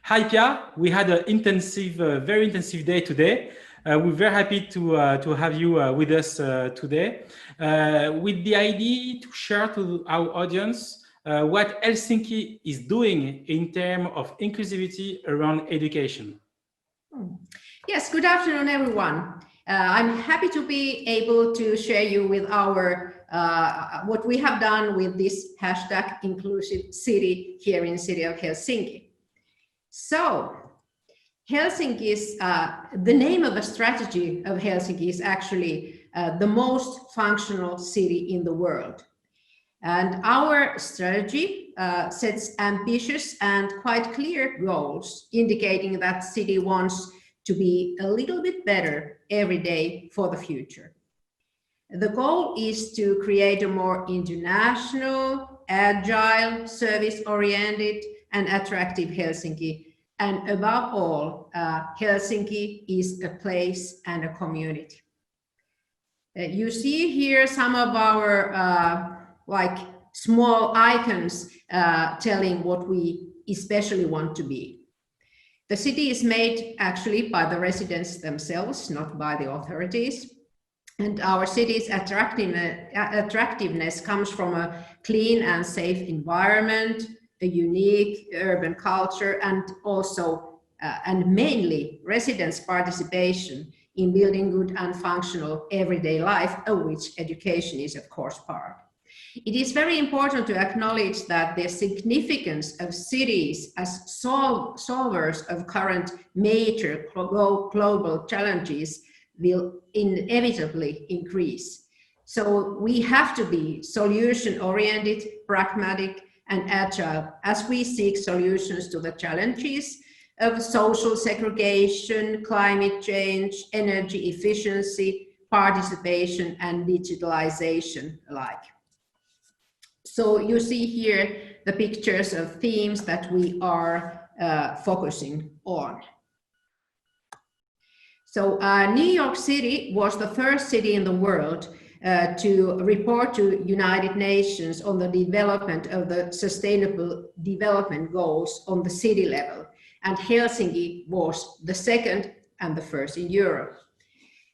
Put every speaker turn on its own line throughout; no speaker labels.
Hi Pia, we had an intensive, very intensive day today. We're very happy to have you with us today with the idea to share to our audience what Helsinki is doing in terms of inclusivity around education.
Yes, good afternoon, everyone. I'm happy to be able to share you with our what we have done with this hashtag inclusive city here in city of Helsinki. So Helsinki's, the name of a strategy of Helsinki is actually the most functional city in the world. And our strategy sets ambitious and quite clear goals, indicating that city wants to be a little bit better every day for the future. The goal is to create a more international, agile, service-oriented and attractive Helsinki. And above all, Helsinki is a place and a community. You see here some of our like small icons telling what we especially want to be. The city is made actually by the residents themselves, not by the authorities. And our city's attractiveness comes from a clean and safe environment, a unique urban culture, and also, and mainly, residents' participation in building good and functional everyday life, of which education is, of course, part. It is very important to acknowledge that the significance of cities as solvers of current major global challenges will inevitably increase. So we have to be solution-oriented, pragmatic, and agile as we seek solutions to the challenges of social segregation, climate change, energy efficiency, participation, and digitalization alike. So you see here the pictures of themes that we are focusing on. So New York City was the first city in the world to report to United Nations on the development of the Sustainable Development Goals on the city level. And Helsinki was the second and the first in Europe.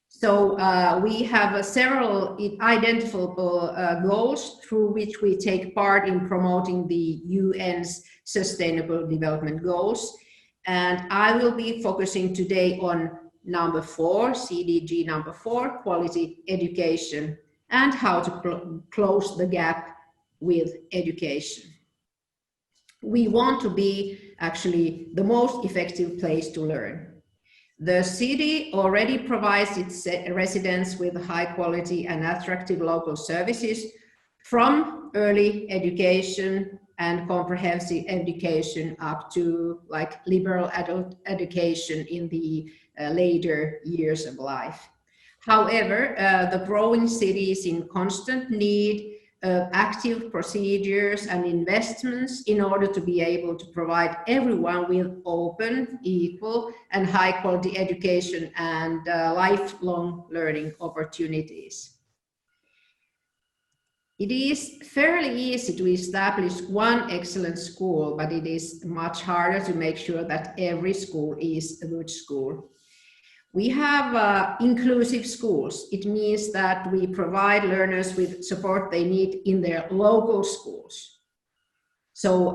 So we have several identifiable goals through which we take part in promoting the UN's Sustainable Development Goals. And I will be focusing today on number 4, CDG number 4, quality education, and how to close the gap with education. We want to be actually the most effective place to learn. The city already provides its residents with high quality and attractive local services, from early education and comprehensive education up to like liberal adult education in the later years of life. However, the growing city is in constant need of active procedures and investments in order to be able to provide everyone with open, equal, and high quality education and lifelong learning opportunities. It is fairly easy to establish one excellent school, but it is much harder to make sure that every school is a good school. We have inclusive schools. It means that we provide learners with support they need in their local schools. So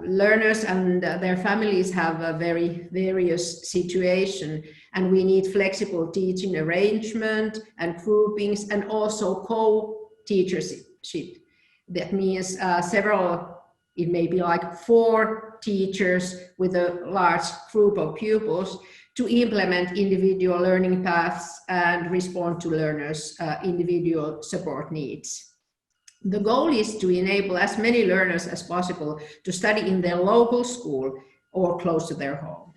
learners and their families have a very various situation, and we need flexible teaching arrangement and groupings, and also co-teachership. That means it may be like 4 teachers with a large group of pupils to implement individual learning paths and respond to learners' individual support needs. The goal is to enable as many learners as possible to study in their local school or close to their home.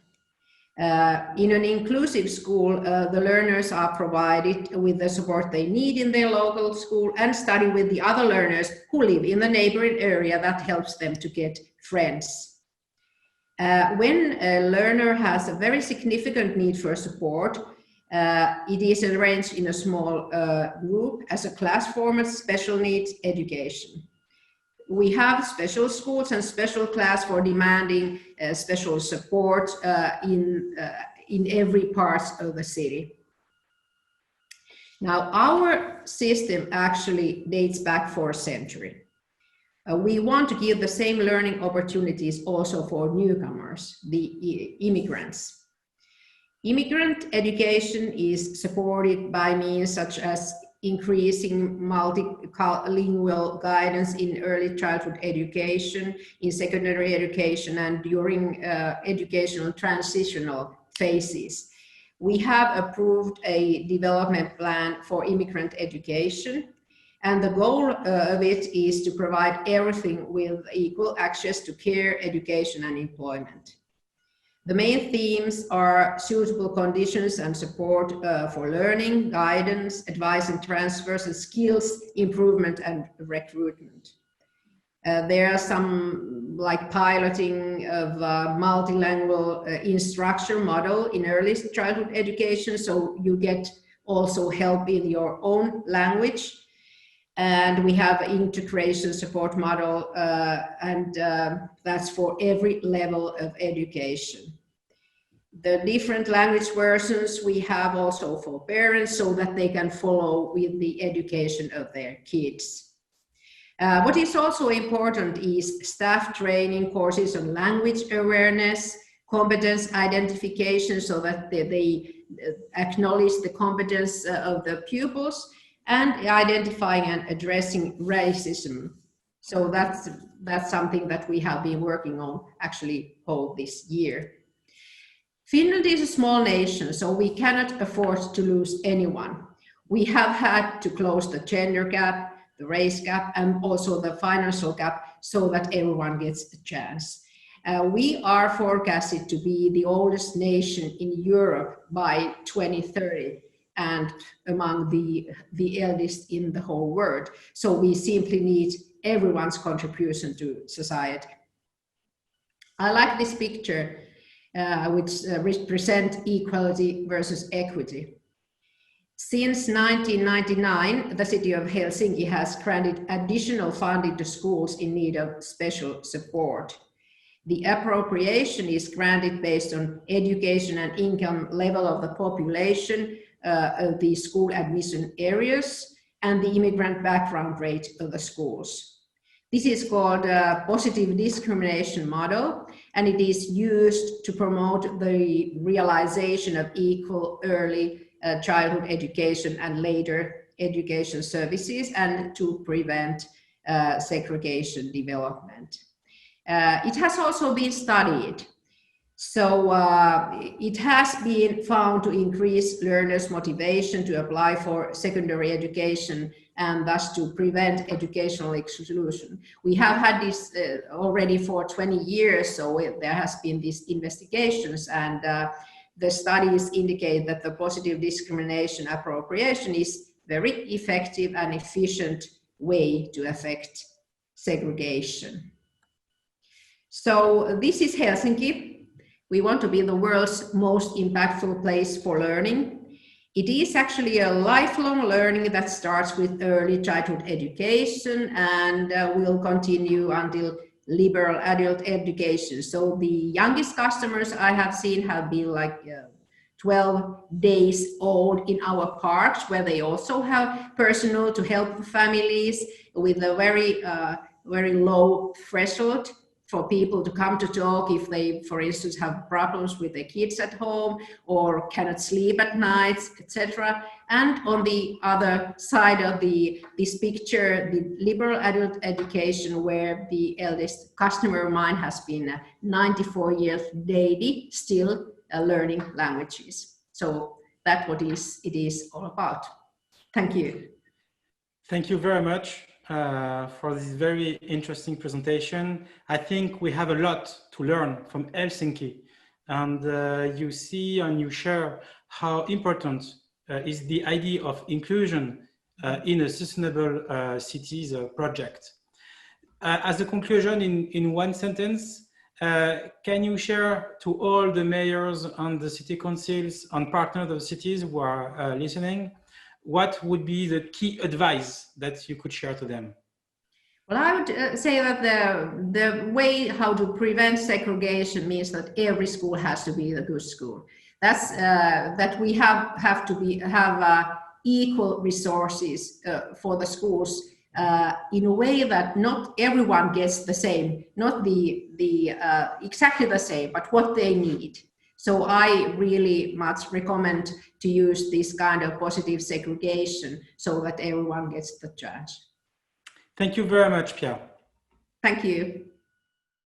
In an inclusive school, the learners are provided with the support they need in their local school and study with the other learners who live in the neighboring area. That helps them to get friends. When a learner has a very significant need for support, it is arranged in a small group as a class format, special needs education. we have special schools and special class for demanding special support in every part of the city. Now, our system actually dates back for a century. We want to give the same learning opportunities also for newcomers, the immigrants. Immigrant education is supported by means such as increasing multilingual guidance in early childhood education, in secondary education, and during educational transitional phases. We have approved a development plan for immigrant education, and the goal of it is to provide everything with equal access to care, education, and employment. The main themes are suitable conditions and support for learning, guidance, advice and transfers, and skills improvement and recruitment. There are some like piloting of multilingual instruction model in early childhood education, so you get also help in your own language. And we have integration support model, and that's for every level of education. The different language versions we have also for parents so that they can follow with the education of their kids. What is also important is staff training courses on language awareness, competence identification so that they acknowledge the competence of the pupils, and identifying and addressing racism. So that's something that we have been working on actually all this year. Finland is a small nation, so we cannot afford to lose anyone. We have had to close the gender gap, the race gap, and also the financial gap so that everyone gets a chance. We are forecasted to be the oldest nation in Europe by 2030 and among the eldest in the whole world. So we simply need everyone's contribution to society. I like this picture, which represents equality versus equity. Since 1999, the city of Helsinki has granted additional funding to schools in need of special support. The appropriation is granted based on education and income level of the population of the school admission areas and the immigrant background rate of the schools. This is called a positive discrimination model, and it is used to promote the realization of equal early childhood education and later education services and to prevent segregation development. It has also been studied. So it has been found to increase learners' motivation to apply for secondary education and thus to prevent educational exclusion. We have had this already for 20 years, so there has been these investigations, and the studies indicate that the positive discrimination appropriation is very effective and efficient way to affect segregation. So this is Helsinki. We want to be the world's most impactful place for learning. It is actually a lifelong learning that starts with early childhood education and will continue until liberal adult education. So the youngest customers I have seen have been like 12 days old in our parks, where they also have personnel to help families with a very low threshold for people to come to talk if they, for instance, have problems with their kids at home or cannot sleep at nights, etc. And on the other side of this picture, the liberal adult education, where the eldest customer of mine has been a 94-year lady, still learning languages. So that's what it is all about. Thank you.
Thank you very much for this very interesting presentation. I think we have a lot to learn from Helsinki, and you see and you share how important is the idea of inclusion in a sustainable cities project. As a conclusion, in one sentence, can you share to all the mayors and the city councils and partners of cities who are listening, what would be the key advice that you could share to them?
Well, I would say that the way how to prevent segregation means that every school has to be a good school. That's that we have to equal resources for the schools in a way that not everyone gets the same, not exactly the same, but what they need. So I really much recommend to use this kind of positive segregation so that everyone gets the chance.
Thank you very much, Pia.
Thank you.